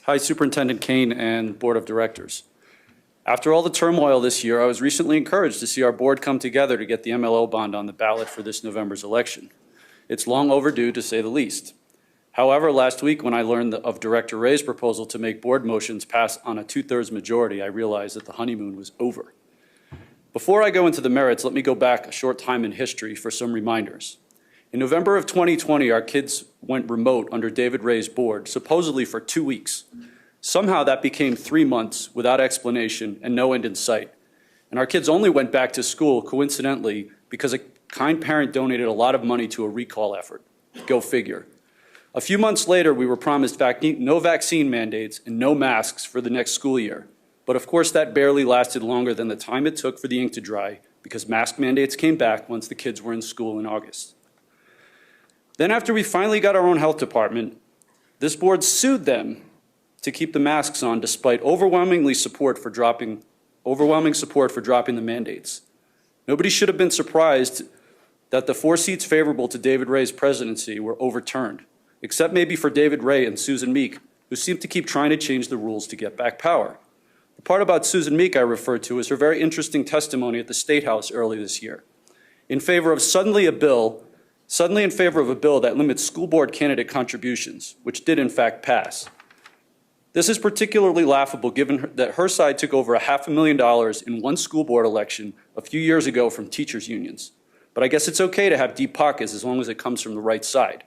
Hi, Superintendent Kane and Board of Directors. After all the turmoil this year, I was recently encouraged to see our board come together to get the MLO bond on the ballot for this November's election. It's long overdue, to say the least. However, last week when I learned of Director Ray's proposal to make board motions pass on a 2/3 majority, I realized that the honeymoon was over. Before I go into the merits, let me go back a short time in history for some reminders. In November of 2020, our kids went remote under David Ray's board, supposedly for 2 weeks. Somehow that became 3 months without explanation and no end in sight. And our kids only went back to school, coincidentally, because a kind parent donated a lot of money to a recall effort. Go figure. A few months later, we were promised no vaccine mandates and no masks for the next school year. But of course, that barely lasted longer than the time it took for the ink to dry, because mask mandates came back once the kids were in school in August. Then after we finally got our own health department, this board sued them to keep the masks on despite overwhelming support for dropping the mandates. Nobody should have been surprised that the 4 seats favorable to David Ray's presidency were overturned, except maybe for David Ray and Susan Meek, who seem to keep trying to change the rules to get back power. The part about Susan Meek I referred to is her very interesting testimony at the State House early this year, suddenly in favor of a bill that limits school board candidate contributions, which did in fact pass. This is particularly laughable given that her side took over $500,000 in one school board election a few years ago from teachers' unions. But I guess it's okay to have deep pockets as long as it comes from the right side.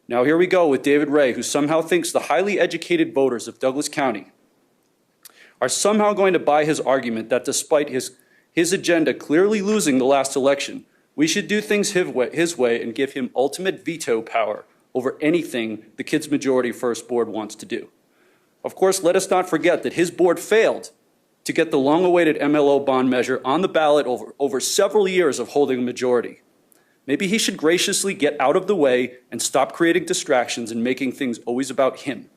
Now here we go with David Ray, who somehow thinks the highly educated voters of Douglas County are somehow going to buy his argument that despite his agenda clearly losing the last election, we should do things his way and give him ultimate veto power over anything the Kids Majority First board wants to do. Of course, let us not forget that his board failed to get the long-awaited MLO bond measure on the ballot over several years of holding a majority. Maybe he should graciously get out of the way and stop creating distractions and making things always about him.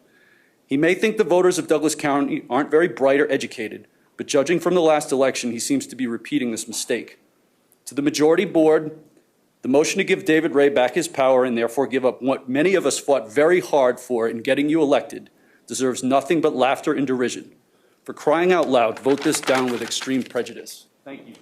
He may think the voters of Douglas County aren't very bright or educated, but judging from the last election, he seems to be repeating this mistake. To the majority board, the motion to give David Ray back his power and therefore give up what many of us fought very hard for in getting you elected deserves nothing but laughter and derision. For crying out loud, vote this down with extreme prejudice. Thank you.